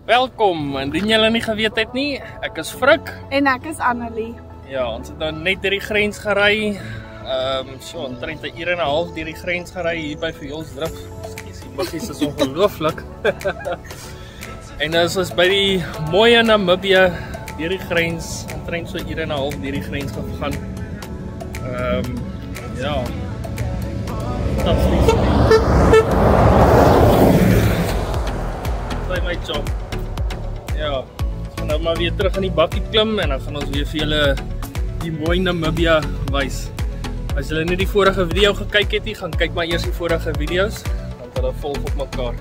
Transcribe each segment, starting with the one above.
Welkom, indien julle nie geweet het nie, ek is Frik. En ek is Annelie. Ja, ons het dan net deur die grens gery. So omtrent 'n uur en 'n half deur die grens gery hier by Viljoenskroon. Ekskuus, die muggies is ongelooflik. En ons is by die mooie Namibië deur die grens, omtrent so 'n uur en 'n half deur die grens gegaan. Ja. Fantasties. Dit is my job. Ja, ons gaan nou maar weer terug in die bakkie klim en dan gaan ons weer vir julle die mooi Namibië wys. As julle nie die vorige video gekyk het nie, gaan kyk maar eers die vorige video's, want hulle volg op mekaar.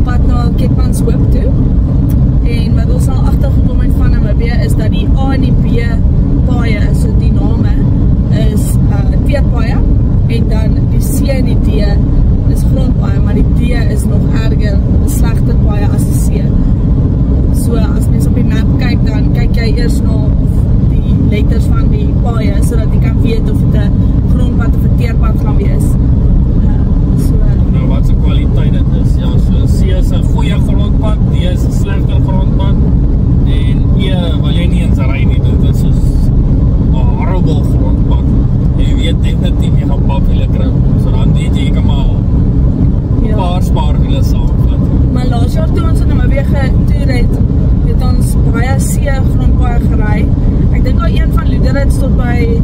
Pad na Keetmanshoop toe. En wat ons al agtergekom het van Namibië is dat die A en die B paaie, so die name is teerpaaie en dan die C en die D is grondpaaie, maar die D is nog erger, slegter paaie as die C. So as mens op die map kyk, dan kyk jy eers na die letters van die paaie sodat jy kan weet of dit 'n grondpad of 'n teerpad gaan wees. Nou wat se kwaliteit dit is. Ja, so C is 'n goeie grondpad, D is 'n slegte grondpad en E wil jy nie eens ry nie. Dit is 'n horrible grondpad. Jy weet definitief jy gaan papwiele kry. So dan weet jy kan maar 'n paar spaarwiele saamvat. Maar laas jaar toe ons in Namibië getoer het ons baie C grondpaaie gery. Ek dink al een van Luderitz tot by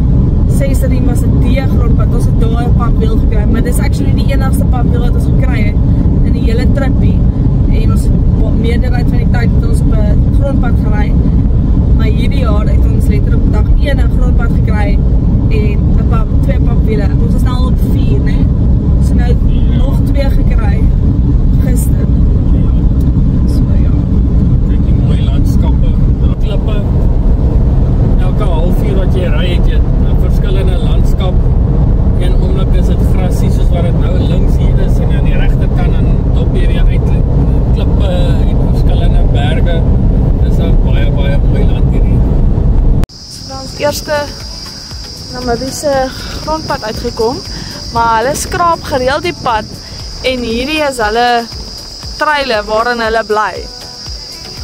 Sesriem was 'n D grondpad. Ons het daar 'n papwiel gekry, maar dis actually die enigste papwiel wat ons gekry het in die hele tripie. En ons het meerderheid van die tyd het ons op 'n grondpad gery. Maar hierdie jaar het ons letterlik op dag 1 'n grondpad gekry en 2 papwiele. Ons is nou al op 4, né? So nou nog 2 gekry gister. So ja. Kyk die mooi landskappe, die klippe. Elke halfuur wat jy ry het jy 'n verskillende landskap. Een oomblik is dit grasie soos wat dit nou links hier is en aan die regterkant dan dop jy weer uit klippe en verskillende berge. Dis 'n baie mooi land hierdie. So ons eerste Namibiese grondpad uitgekom, maar hulle skraap gereeld die pad en hierdie is hulle treile waarin hulle bly.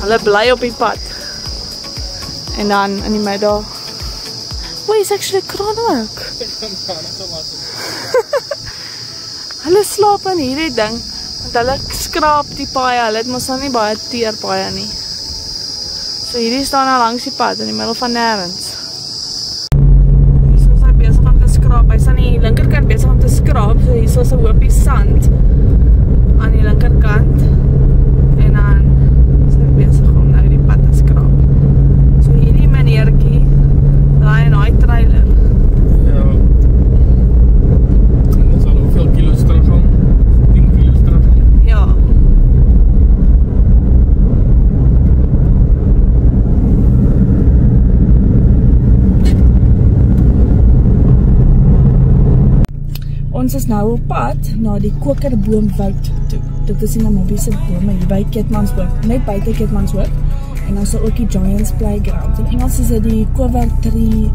Hulle bly op die pad. En dan in die middag. Wait, it's actually kraan ook. Hulle slaap in hierdie ding, want hulle skraap die paaie, hulle het mos nou nie baie teerpaaie nie. So hierdie staan nou langs die pad, in die middel van nêrens. Hier is hy besig om te skraap, hy is aan die linkerkant besig om te skraap, so hier is 'n hoopie sand aan die linkerkant. En dan is hy besig om nou die pad te skraap. So hierdie meneertjie draai in daai trailer. Ja. En dit sal hoeveel kilos teruggaan? 10 kilos teruggaan. Ja. Ons is nou op pad na die kokerboomwoud toe. Dit is in Namibiese bome hier by Keetmanshoop, net buite Keetmanshoop. En dan is daar ook die Giants Playground. In Engels is dit die Covert Tree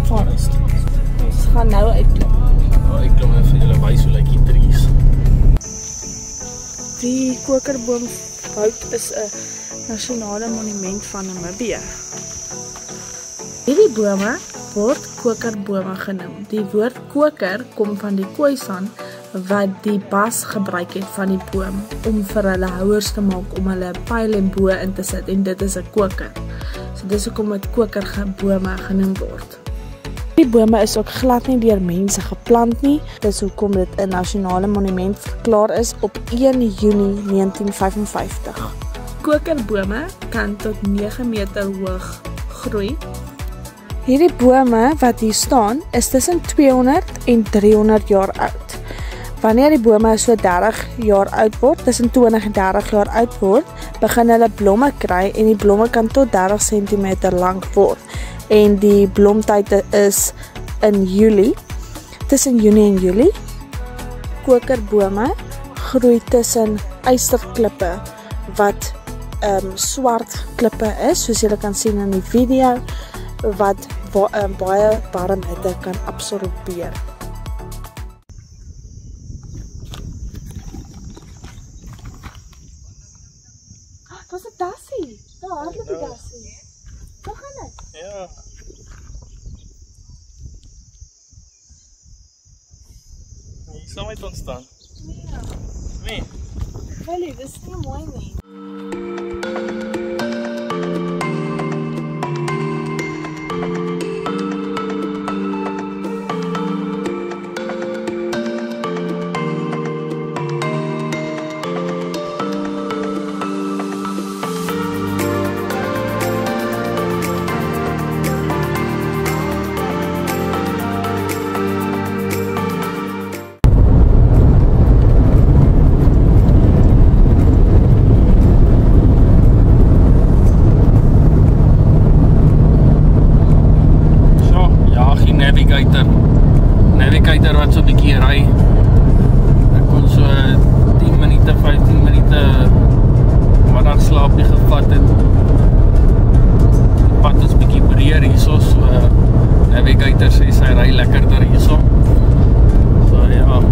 Forest. Ons gaan nou uitklim. Ja, ek klim even julle wys hoe lyk die trees. Die kokerboomwoud is 'n nasionale monument van Namibië. Hierdie bome word kokerbome genoem. Die woord koker kom van die Khoisan wat die bas gebruik het van die boom om vir hulle houers te maak om hulle pyl en bo in te sit en dit is 'n koker. So dis hoekom dit kokerbome genoem word. Die bome is ook glad nie deur mense geplant nie. Dis hoekom dit 'n nasionale monument verklaar is op 1 Junie 1955. Kokerbome kan tot 9 meter hoog groei. Hierdie bome wat hier staan is tussen 200 en 300 jaar oud. Wanneer die bome so 30 jaar oud word, tussen 20 en 30 jaar oud word, begin hulle blomme kry en die blomme kan tot 30 cm lank word. En die blomtyd is in Julie, tussen Junie en Julie. Kokerbome groei tussen ysterklippe wat swart klippe is, soos julle kan sien in die video, wat baie warm hitte kan absorbeer. Daar's 'n dassie. Daar hardloop die dassie. Waar gaan dit? Ja. Hier sal met ons staan. Ja. Nee. Willie, dis nie mooi nie. Navigator wat so 'n bietjie ry. Ek kon so 10 minute, 15 minute middagslaapie gevat het. Die pad is bietjie breër hierso, so Navigator sê sy ry lekkerder hierso. So ja. Wat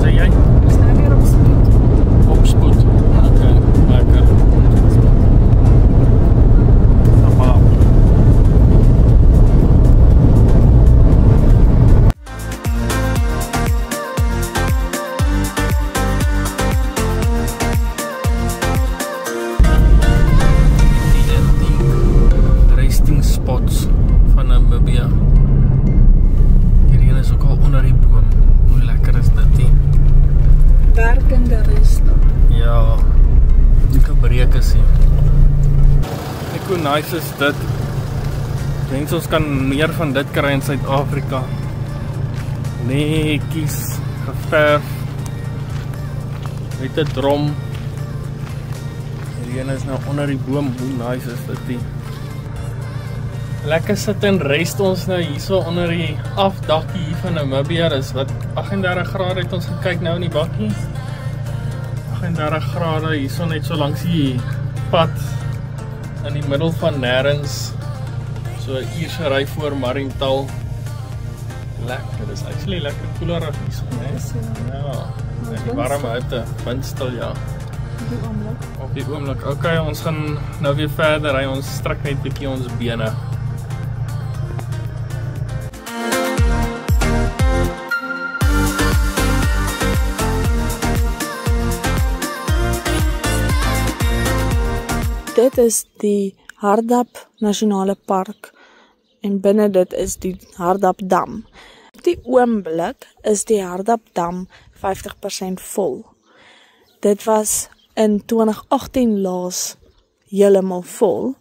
sê jy? Ons nou weer op spoed. Op spoed. Okay, lekker. Spots van Namibia. Hierdie is ook al onder die boom. Hoe lekker is dit nie? Werkende restaurant. Ja, die gebreek is hier. Ek hoe nice is dit. Dink ons kan meer van dit kry in Suid-Afrika. Netjies, geverf. Met 'n drom. Hierdie is nou onder die boom. Hoe nice is dit nie? Lekker sit en rest ons nou hierso onder die afdakkie hier van Namibia. Dis wat 38 grade het ons gekyk nou in die bakkie. 38 grade hierso net so langs die pad in die middel van nêrens. So 'n uur se ry voor Mariental. Lekker, dis actually lekker koelerig hierso, né? Ja, die warme hitte, windstil ja. Op die oomblik. Okay, ons gaan nou weer verder ry. Ons strek net bietjie ons bene. Dit is die Hardap Nasionale Park en binne dit is die Hardap Dam. Op die oomblik is die Hardap Dam 50% vol. Dit was in 2018 laas heeltemal vol,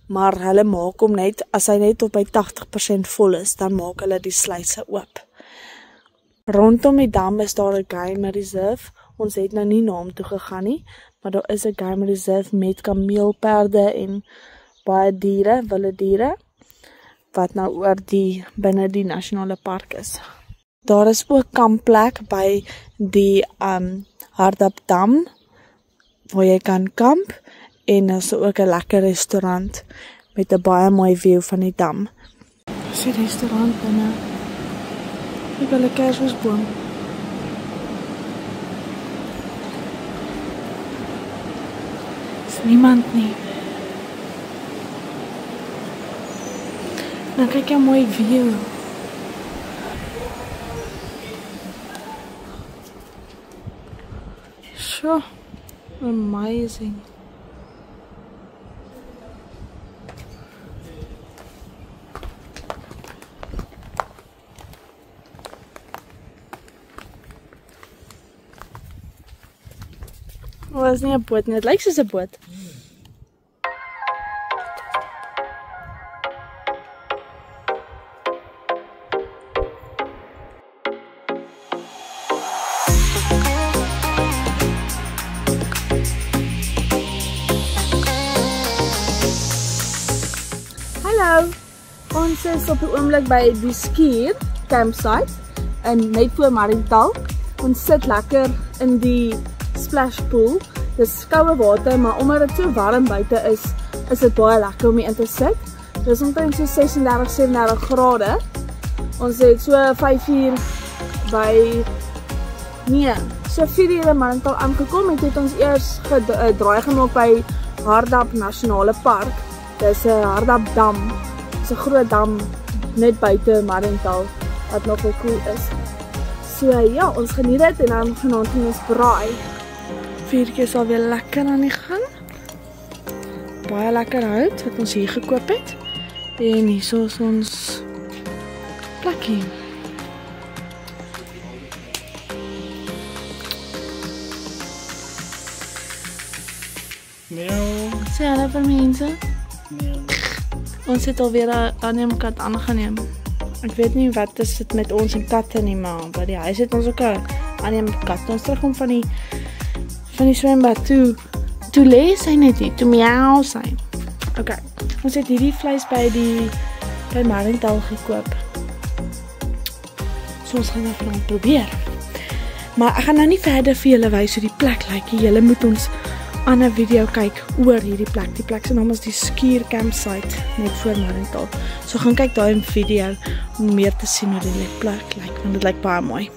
maar hulle maak hom net, as hy net op by 80% vol is, dan maak hulle die sluise oop. Rondom die dam is daar 'n game reserve. Ons het nou nie na hom toe gegaan nie, maar daar is 'n game reserve met kameelperde en baie diere, wilde diere, wat nou oor binne die nasionale park is. Daar is ook kampplek by die Hardap Dam, waar jy kan kamp, en daar is ook 'n lekker restaurant met 'n baie mooi view van die dam. Dis die restaurant binne. Ek wil 'n kersboom. Is niemand nie. Nou kyk jy mooi view. Sure. Amazing. Was nie 'n boot nie, dit lyk soos 'n boot. Ons is op die oomblik by die Skier campsite in net voor Mariental. Ons sit lekker in die splash pool. Dis koue water, maar omdat dit so warm buite is dit baie lekker om hier in te sit. Dis omtrent so 36, 37 grade. Ons het so 5 uur so 4 uur in Mariental aangekom en het ons eers draai gemaak by Hardap Nasionale Park. Dis 'n Hardap dam. Dis 'n groot dam net buite Mariental wat nogal cool is. So ja, ons geniet dit en dan vanaand gaan ons braai. 4 keer sal weer lekker aan die gang. Baie lekker hout wat ons hier gekoop het. En hier is ons plekkie. Meow. Sê hallo vir mense. Meow. Ons het alweer 'n aanneemkat aangeneem. Ek weet nie wat is dit met ons en katte nie, maar by die huis het ons ook 'n aanneemkat. Ons terugkom van die swembad toe lê sy net hier, toe miauw sy. Ok, ons het hierdie vleis by Mariental gekoop. So ons gaan nou vanaand probeer. Maar ek gaan nou nie verder vir julle wys hoe die plek lyk nie. Julle moet ons ander video kyk oor hierdie plek. Die plek se naam is die Skier campsite net voor Mariental. So gaan kyk daai video om meer te sien hoe die plek lyk, want dit lyk baie mooi.